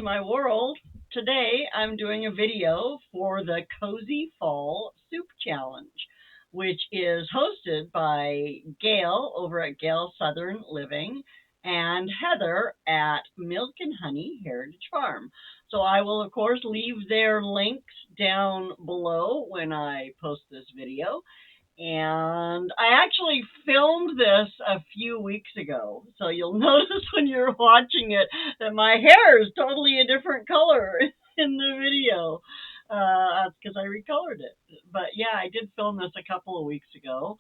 my world. Today I'm doing a video for the Cozy Fall Soup Challenge, which is hosted by Gail over at Gail Southern Living and Heather at Milk and Honey Heritage Farm. So I will of course leave their links down below when I post this video. And I actually filmed this a few weeks ago. So you'll notice when you're watching it that my hair is totally a different color in the video. That's because I recolored it. But yeah, I did film this a couple of weeks ago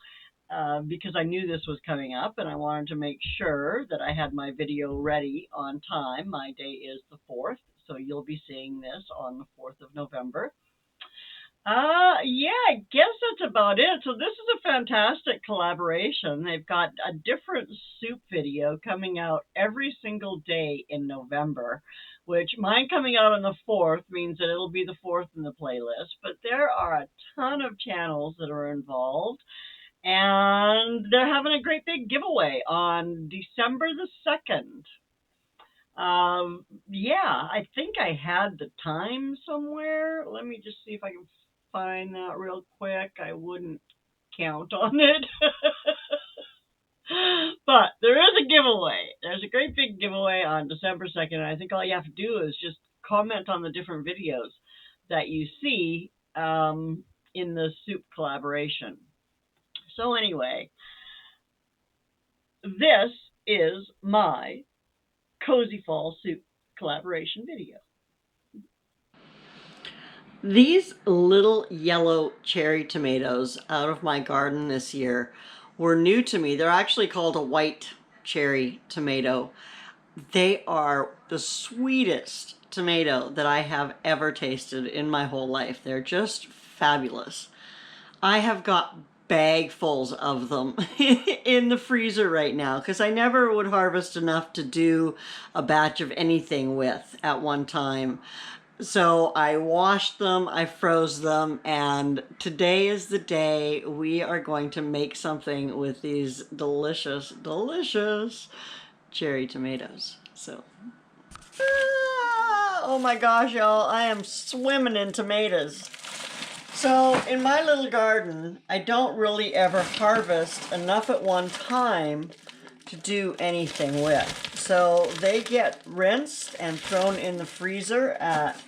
because I knew this was coming up and I wanted to make sure that I had my video ready on time. My day is the 4th, so you'll be seeing this on the 4th of November. Yeah, I guess that's about it. So this is a fantastic collaboration. They've got a different soup video coming out every single day in November, which mine coming out on the 4th means that it'll be the 4th in the playlist. But there are a ton of channels that are involved, and they're having a great big giveaway on December the 2nd. Yeah, I think I had the time somewhere. Let me just see if I can find that real quick. I wouldn't count on it. But there is a giveaway. There's a great big giveaway on December 2nd. And I think all you have to do is just comment on the different videos that you see in the soup collaboration. So anyway, this is my Cozy Fall Soup collaboration video. These little yellow cherry tomatoes out of my garden this year were new to me. They're actually called a white cherry tomato. They are the sweetest tomato that I have ever tasted in my whole life. They're just fabulous. I have got bagfuls of them in the freezer right now because I never would harvest enough to do a batch of anything with at one time. So I washed them, I froze them, and today is the day we are going to make something with these delicious, delicious cherry tomatoes. So, oh my gosh, y'all, I am swimming in tomatoes. So in my little garden, I don't really ever harvest enough at one time to do anything with. So they get rinsed and thrown in the freezer at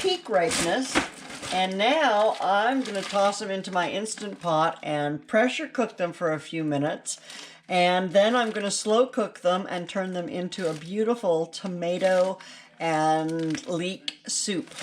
peak ripeness. And now I'm going to toss them into my Instant Pot and pressure cook them for a few minutes. And then I'm going to slow cook them and turn them into a beautiful tomato and leek soup.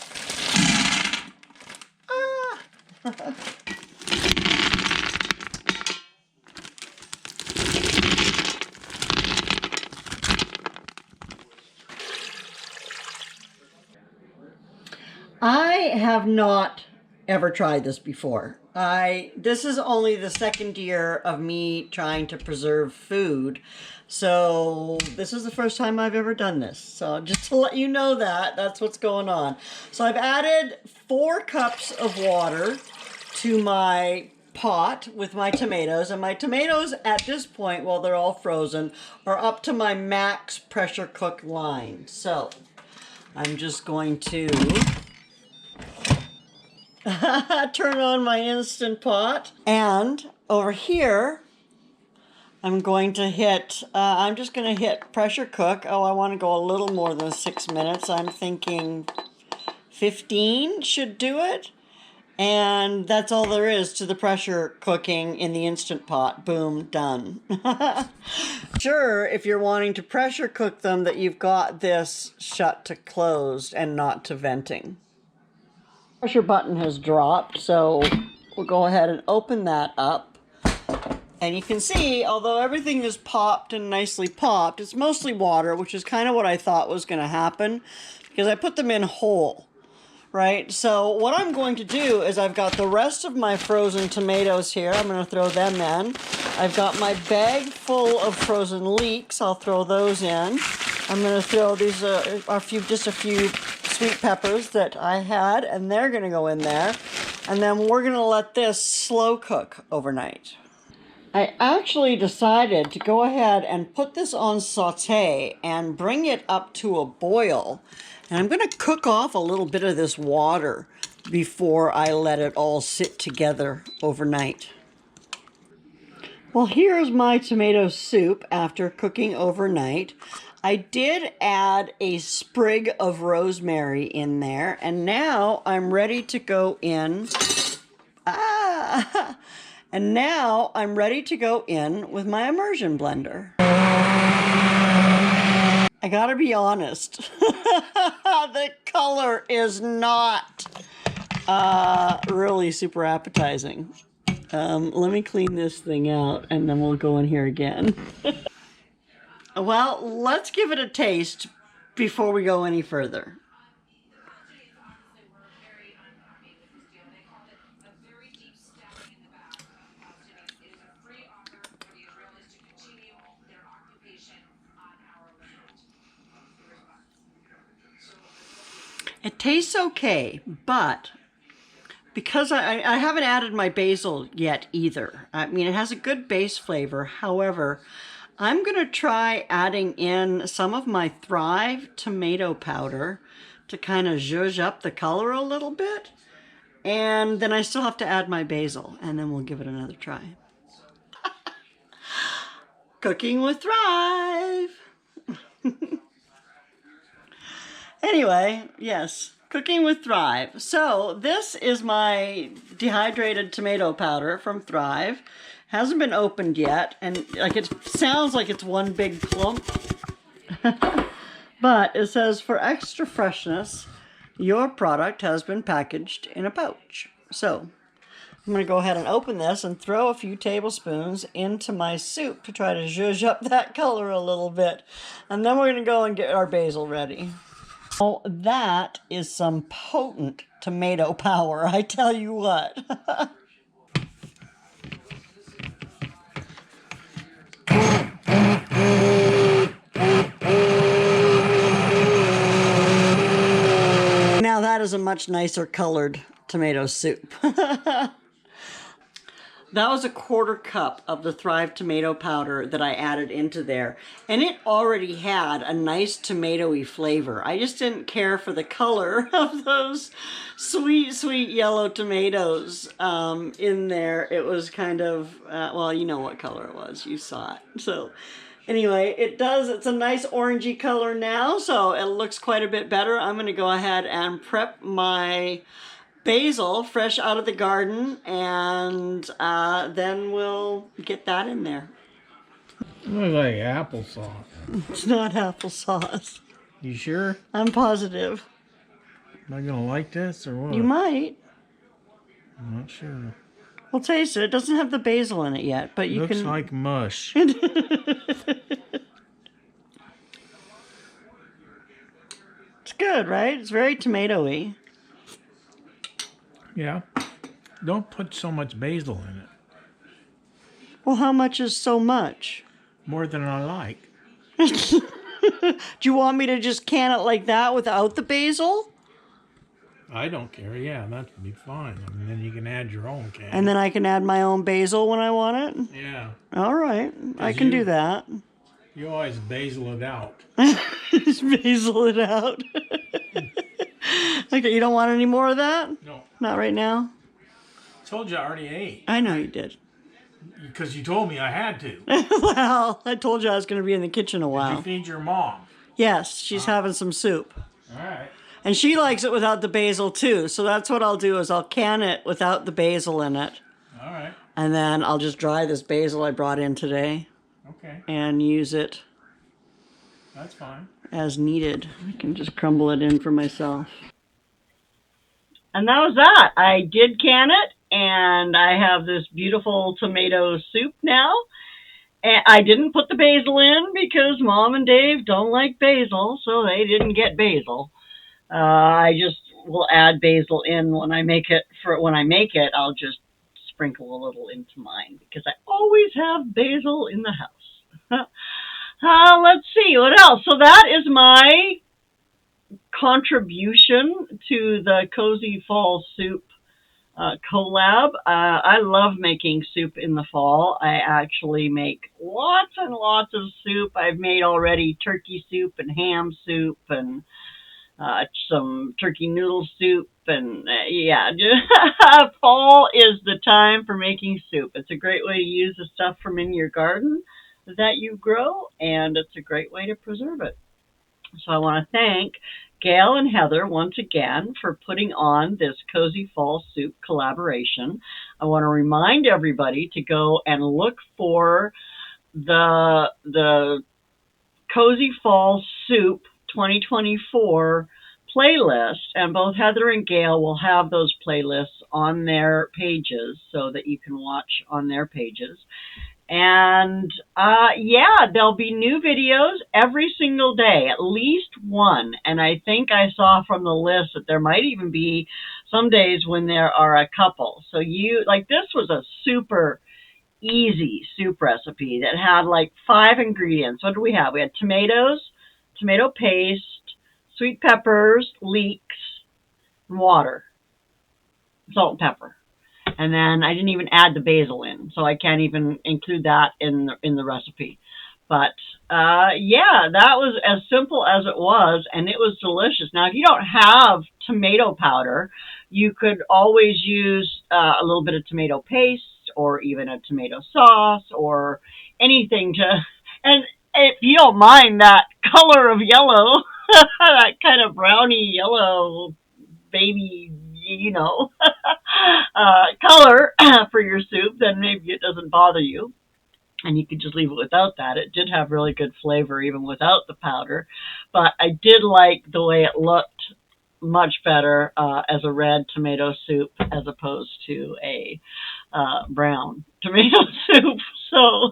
I have not ever tried this before. This is only the second year of me trying to preserve food. So this is the first time I've ever done this. So just to let you know that's what's going on. So I've added 4 cups of water to my pot with my tomatoes. And my tomatoes at this point, while they're all frozen, are up to my max pressure cook line. So I'm just going to turn on my Instant Pot, and over here I'm going to hit I'm just going to hit pressure cook. Oh, I want to go a little more than 6 minutes. I'm thinking 15 should do it, and that's all there is to the pressure cooking in the Instant Pot. Boom, done. Sure, if you're wanting to pressure cook them, that you've got this shut to closed and not to venting. Pressure button has dropped, so we'll go ahead and open that up. And you can see, although everything is popped and nicely popped, it's mostly water, which is kind of what I thought was going to happen because I put them in whole, right? So what I'm going to do is I've got the rest of my frozen tomatoes here. I'm going to throw them in. I've got my bag full of frozen leeks. I'll throw those in. I'm going to throw these just a few sweet peppers that I had, and they're going to go in there. And then we're going to let this slow cook overnight. I actually decided to go ahead and put this on saute and bring it up to a boil And I'm going to cook off a little bit of this water before I let it all sit together overnight. Well, here's my tomato soup after cooking overnight. I did add a sprig of rosemary in there, and now I'm ready to go in. And now I'm ready to go in with my immersion blender. I gotta be honest, the color is not really super appetizing. Let me clean this thing out and then we'll go in here again. Well, let's give it a taste before we go any further. It tastes okay, but because I haven't added my basil yet either. I mean, it has a good base flavor. However, I'm going to try adding in some of my Thrive tomato powder to kind of zhuzh up the color a little bit. And then I still have to add my basil, and then we'll give it another try. Cooking with Thrive! Anyway, yes, cooking with Thrive. So this is my dehydrated tomato powder from Thrive. Hasn't been opened yet, and like it sounds like it's one big clump. But it says, for extra freshness, your product has been packaged in a pouch. So I'm going to go ahead and open this and throw a few tablespoons into my soup to try to zhuzh up that color a little bit. And then we're going to go and get our basil ready. Oh, that is some potent tomato power, I tell you what. Now that is a much nicer colored tomato soup. That was a 1/4 cup of the Thrive tomato powder that I added into there. And it already had a nice tomatoey flavor. I just didn't care for the color of those sweet, sweet yellow tomatoes in there. It was kind of, well, you know what color it was. You saw it. So anyway, it's a nice orangey color now, so it looks quite a bit better. I'm going to go ahead and prep my basil fresh out of the garden, and then we'll get that in there. It looks like applesauce. It's not applesauce. You sure? I'm positive. Am I gonna like this or what? You might. I'm not sure. We'll taste it. It doesn't have the basil in it yet, but you Looks can. like mush. It's good, right? It's very tomatoey. Yeah. Don't put so much basil in it. Well, how much is so much? More than I like. Do you want me to just can it like that without the basil? I don't care. Yeah, that'd be fine. I mean, then you can add your own can. And then I can add my own basil when I want it? Yeah. All right. I can do that. You always basil it out. Just basil it out. Okay, you don't want any more of that? No. Not right now? Told you I already ate. I know you did. Because you told me I had to. Well, I told you I was going to be in the kitchen a while. Did you feed your mom? Yes, she's having some soup. All right. And she likes it without the basil too. So that's what I'll do is I'll can it without the basil in it. All right. And then I'll just dry this basil I brought in today. Okay. And use it. That's fine. As needed. I can just crumble it in for myself. And that was that. I did can it, and I have this beautiful tomato soup now. And I didn't put the basil in because Mom and Dave don't like basil, so they didn't get basil. I just will add basil in when I make it. I'll just sprinkle a little into mine because I always have basil in the house. Let's see what else. So that is my contribution to the Cozy Fall Soup collab. I love making soup in the fall. I actually make lots and lots of soup. I've made already turkey soup and ham soup and some turkey noodle soup, and yeah, fall is the time for making soup. It's a great way to use the stuff from in your garden that you grow, and it's a great way to preserve it. So I want to thank Gail and Heather once again for putting on this Cozy Fall Soup collaboration. I want to remind everybody to go and look for the Cozy Fall Soup 2024 playlist, and both Heather and Gail will have those playlists on their pages so that you can watch on their pages. And yeah, there'll be new videos every single day, at least one. And I think I saw from the list that there might even be some days when there are a couple. So this was a super easy soup recipe that had like 5 ingredients. What do we have? We had tomatoes, tomato paste, sweet peppers, leeks, and water, salt and pepper. And then I didn't even add the basil in, so I can't even include that in the recipe. But yeah, that was as simple as it was, and it was delicious. Now, if you don't have tomato powder, you could always use a little bit of tomato paste or even a tomato sauce or anything to. And if you don't mind that color of yellow, that kind of browny yellow baby, color for your soup, then maybe it doesn't bother you. And you could just leave it without that. It did have really good flavor even without the powder. But I did like the way it looked much better as a red tomato soup as opposed to a brown tomato soup. So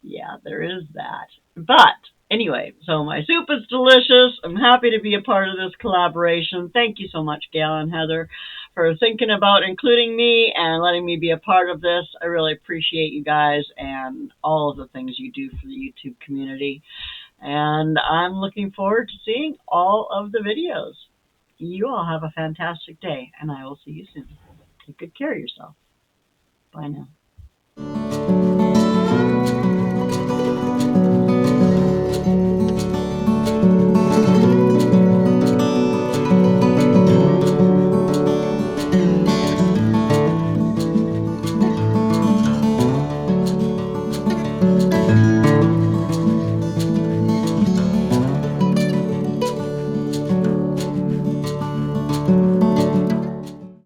yeah, there is that. But anyway, so my soup is delicious. I'm happy to be a part of this collaboration. Thank you so much, Gail and Heather, for thinking about including me and letting me be a part of this. I really appreciate you guys and all of the things you do for the YouTube community. And I'm looking forward to seeing all of the videos. You all have a fantastic day, and I will see you soon. Take good care of yourself. Bye now.